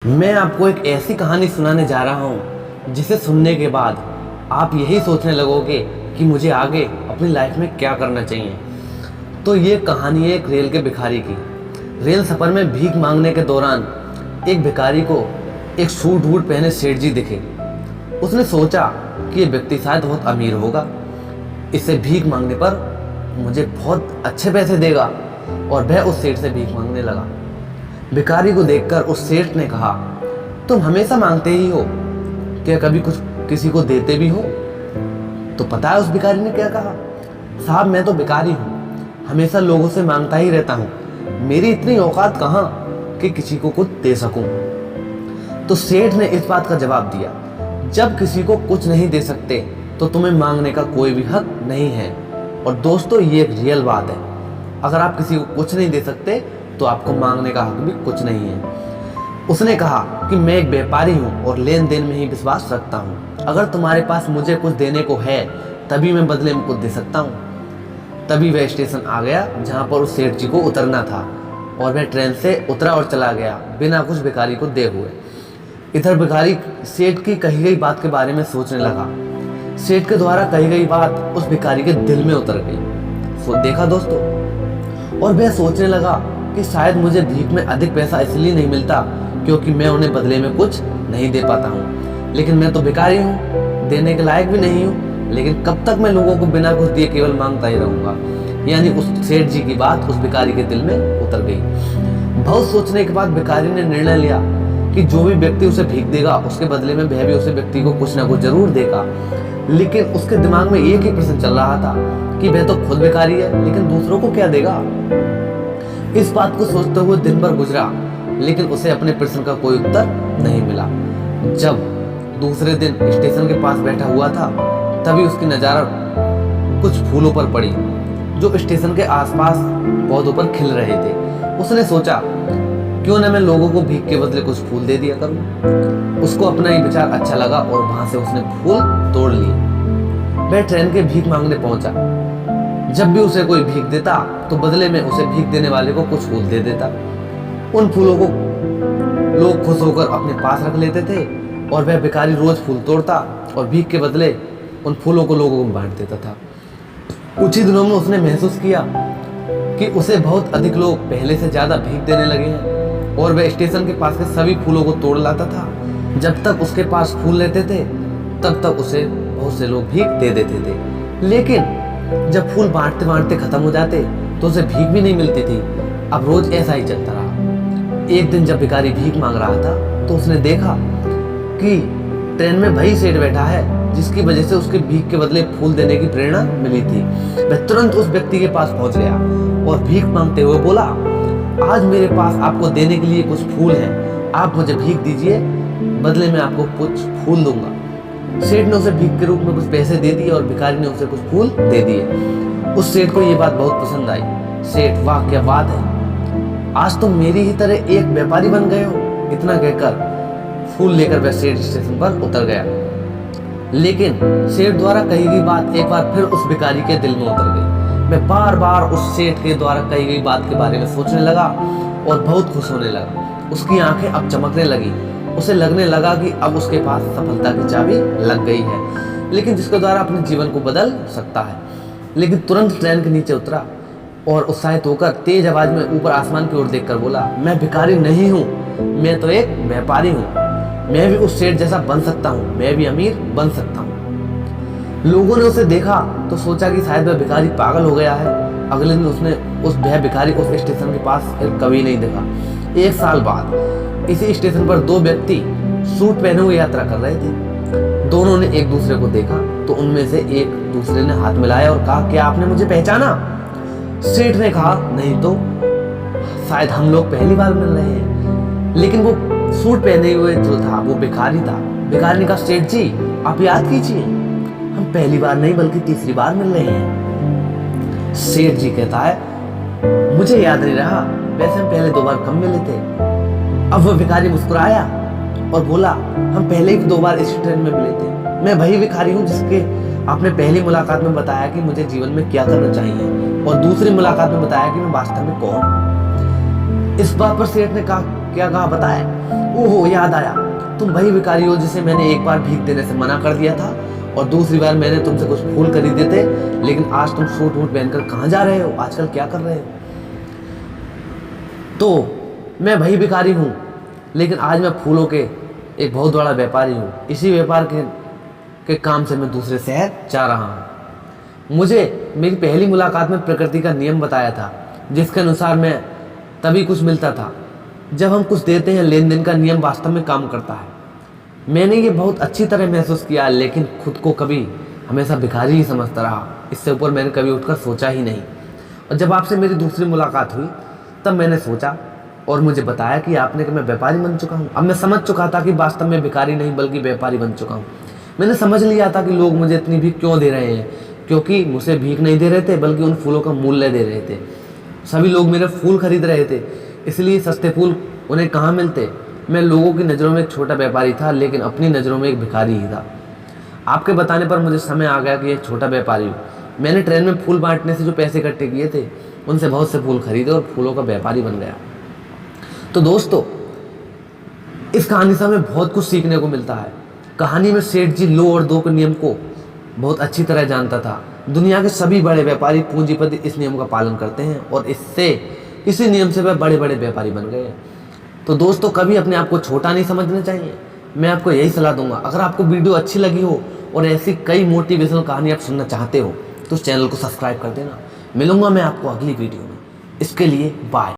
मैं आपको एक ऐसी कहानी सुनाने जा रहा हूँ जिसे सुनने के बाद आप यही सोचने लगोगे कि मुझे आगे अपनी लाइफ में क्या करना चाहिए। तो ये कहानी है एक रेल के भिखारी की। रेल सफ़र में भीख मांगने के दौरान एक भिखारी को एक सूट वूट पहने सेठ जी दिखे। उसने सोचा कि ये व्यक्ति शायद बहुत अमीर होगा, इससे भीख मांगने पर मुझे बहुत अच्छे पैसे देगा, और वह उस सेठ से भीख मांगने लगा। भिखारी को देखकर उस सेठ ने कहा, तुम हमेशा मांगते ही हो, क्या कभी कुछ किसी को देते भी हो? तो पता है उस भिखारी ने क्या कहा? साहब, मैं तो भिखारी हूँ, हमेशा लोगों से मांगता ही रहता हूँ, मेरी इतनी औकात कहाँ कि किसी को कुछ दे सकूं। तो सेठ ने इस बात का जवाब दिया, जब किसी को कुछ नहीं दे सकते तो तुम्हें मांगने का कोई भी हक नहीं है। और दोस्तों, ये एक रियल बात है। अगर आप किसी को कुछ नहीं दे सकते तो आपको मांगने का हक भी कुछ नहीं है। उसने कहा कि मैं एक व्यापारी हूँ और लेन देन में ही विश्वास रखता हूँ। अगर तुम्हारे पास मुझे कुछ देने को है तभी मैं बदले में कुछ दे सकता हूँ। तभी वह स्टेशन आ गया जहाँ पर उस सेठ जी को उतरना था, और वह ट्रेन से उतरा और चला गया बिना कुछ भिखारी को दे हुए। इधर भिखारी सेठ की कही गई बात के बारे में सोचने लगा। सेठ के द्वारा कही गई बात उस भिखारी के दिल में उतर गई। देखा दोस्तों, और वह सोचने लगा कि शायद मुझे भीख में अधिक पैसा इसलिए नहीं मिलता क्योंकि मैं उन्हें बदले में कुछ नहीं दे पाता हूँ, लेकिन मैं तो भिखारी हूँ, देने के लायक भी नहीं हूँ, लेकिन कब तक मैं लोगों को बिना कुछ दिए केवल मांगता ही रहूंगा। यानी उस सेठ जी की बात उस भिखारी के दिल में उतर गई। बहुत सोचने के बाद भिखारी ने निर्णय लिया कि जो भी व्यक्ति उसे भीख देगा उसके बदले में वह भी उसे व्यक्ति को कुछ ना कुछ जरूर देगा। लेकिन उसके दिमाग में एक ही प्रश्न चल रहा था कि वह तो खुद भिखारी है, लेकिन दूसरों को क्या देगा। इस बात को सोचते हुए दिन भर गुजरा, लेकिन उसे अपने प्रश्न का कोई उत्तर नहीं मिला। जब दूसरे दिन स्टेशन के पास बैठा हुआ था तभी उसकी नज़र कुछ फूलों पर पड़ी जो स्टेशन के आसपास पौधों पर खिल रहे थे। उसने सोचा, क्यों न मैं लोगों को भीख के बदले कुछ फूल दे दिया करूं। उसको अपना ये विचार अच्छा लगा और वहां से उसने फूल तोड़ लिए। वह ट्रेन के भीख मांगने पहुंचा। जब भी उसे कोई भीख देता तो बदले में उसे भीख देने वाले को कुछ फूल दे देता। उन फूलों को लोग खुश होकर अपने पास रख लेते थे, और वह भिखारी रोज फूल तोड़ता और भीख के बदले उन फूलों को लोगों को बांट देता था। कुछ ही दिनों में उसने महसूस किया कि उसे बहुत अधिक लोग पहले से ज्यादा भीख देने लगे हैं, और वह स्टेशन के पास के सभी फूलों को तोड़ लाता था। जब तक उसके पास फूल रहते थे तब तक उसे बहुत से लोग भीख दे देते थे, लेकिन जब फूल बांटते बांटते खत्म हो जाते तो उसे भीख भी नहीं मिलती थी। अब रोज ऐसा ही चलता रहा। एक दिन जब भिखारी भीख मांग रहा था तो उसने देखा कि ट्रेन में वही सेठ बैठा है जिसकी वजह से उसके भीख के बदले फूल देने की प्रेरणा मिली थी। वह तुरंत उस व्यक्ति के पास पहुंच गया और भीख मांगते हुए बोला, आज मेरे पास आपको देने के लिए कुछ फूल हैं, आप मुझे भीख दीजिए, बदले में आपको कुछ फूल दूंगा। सेठ ने उसे भीख के रूप में कुछ पैसे दे दिए और भिखारी ने उसे कुछ फूल दे दिए। उस सेठ को ये बात बहुत पसंद आई। सेठ, वाह क्या बात है, आज तुम मेरी ही तरह एक व्यापारी बन गए हो। इतना कहकर फूल लेकर वह सेठ स्टेशन पर उतर गया। लेकिन सेठ द्वारा कही गई बात एक बार फिर उस भिखारी के दिल में उतर गई। वह बार बार उस सेठ के द्वारा कही गई बात के बारे में सोचने लगा और बहुत खुश होने लगा। उसकी आंखें अब चमकने लगी। उसे लगने लगा कि अब उसके पास सफलता की चाबी लग गई है, लेकिन जिसके द्वारा अपने जीवन को बदल सकता है। लेकिन तुरंत ट्रेन के नीचे उतरा और उत्साहित होकर तेज आवाज में ऊपर आसमान की ओर देखकर बोला, मैं भिखारी नहीं हूँ, मैं तो एक व्यापारी हूँ। मैं भी उस सेठ जैसा बन सकता हूँ, मैं भी अमीर बन सकता हूँ। लोगों ने उसे देखा तो सोचा कि शायद वह भिखारी पागल हो गया है। अगले दिन उसने वह भिखारी उस स्टेशन के पास फिर कभी नहीं देखा। एक साल बाद इसी स्टेशन पर दो व्यक्ति सूट पहने हुए यात्रा कर रहे थे। दोनों ने एक दूसरे को देखा तो उनमें से एक दूसरे ने हाथ मिलाया और कहा, क्या आपने मुझे पहचाना? सेठ ने कहा, नहीं तो, शायद हम लोग पहली बार मिल रहे हैं। लेकिन वो सूट पहने हुए जो था वो भिखारी था। भिखारी ने कहा, सेठ जी आप याद कीजिए, हम पहली बार नहीं बल्कि तीसरी बार मिल रहे हैं। सेठ जी कहता है, मुझे याद नहीं रहा, वैसे हम पहले 2 बार कम मिले थे। अब वो भिखारी मुस्कुराया और बोला, हम पहले भी 2 बार इसी ट्रेन में मिले थे। मैं वही भिखारी हूँ जिसके आपने पहली मुलाकात में बताया कि मुझे जीवन में क्या करना चाहिए, और दूसरी मुलाकात में बताया कि मैं वास्तव में कौन हूँ। इस बात पर सेठ ने कहा, क्या कहा बताए? ओहो याद आया, तुम वही भिखारी हो जिसे मैंने एक बार भीख देने से मना कर दिया था और दूसरी बार मैंने तुमसे कुछ फूल खरीदे थे, लेकिन आज तुम सूट वूट पहनकर कहाँ जा रहे हो? आजकल क्या कर रहे हो? तो मैं वही भिखारी हूँ, लेकिन आज मैं फूलों के एक बहुत बड़ा व्यापारी हूँ। इसी व्यापार के काम से मैं दूसरे शहर जा रहा हूँ। मुझे मेरी पहली मुलाकात में प्रकृति का नियम बताया था, जिसके अनुसार मैं तभी कुछ मिलता था जब हम कुछ देते हैं। लेन देन का नियम वास्तव में काम करता है। मैंने ये बहुत अच्छी तरह महसूस किया, लेकिन खुद को कभी हमेशा भिखारी ही समझता रहा। इससे ऊपर मैंने कभी उठकर सोचा ही नहीं। और जब आपसे मेरी दूसरी मुलाकात हुई तब मैंने सोचा और मुझे बताया कि आपने कि मैं व्यापारी बन चुका हूँ। अब मैं समझ चुका था कि वास्तव में भिखारी नहीं बल्कि व्यापारी बन चुका हूँ। मैंने समझ लिया था कि लोग मुझे इतनी भीख क्यों दे रहे हैं, क्योंकि मुझे भीख नहीं दे रहे थे बल्कि उन फूलों का मूल्य दे रहे थे। सभी लोग मेरे फूल खरीद रहे थे, इसलिए सस्ते फूल उन्हें कहाँ मिलते। मैं लोगों की नज़रों में एक छोटा व्यापारी था, लेकिन अपनी नज़रों में एक भिखारी ही था। आपके बताने पर मुझे समय आ गया कि एक छोटा व्यापारी हूँ। मैंने ट्रेन में फूल बांटने से जो पैसे इकट्ठे किए थे उनसे बहुत से फूल खरीदे और फूलों का व्यापारी बन गया। तो दोस्तों, इस कहानी से हमें बहुत कुछ सीखने को मिलता है। कहानी में सेठ जी लो और दो के नियम को बहुत अच्छी तरह जानता था। दुनिया के सभी बड़े व्यापारी पूंजीपति इस नियम का पालन करते हैं और इसी नियम से वह बड़े बड़े व्यापारी बन गए। तो दोस्तों, कभी अपने आप को छोटा नहीं समझना चाहिए। मैं आपको यही सलाह दूंगा। अगर आपको वीडियो अच्छी लगी हो और ऐसी कई मोटिवेशनल कहानी आप सुनना चाहते हो तो उस चैनल को सब्सक्राइब कर देना। मिलूंगा मैं आपको अगली वीडियो में। इसके लिए बाय।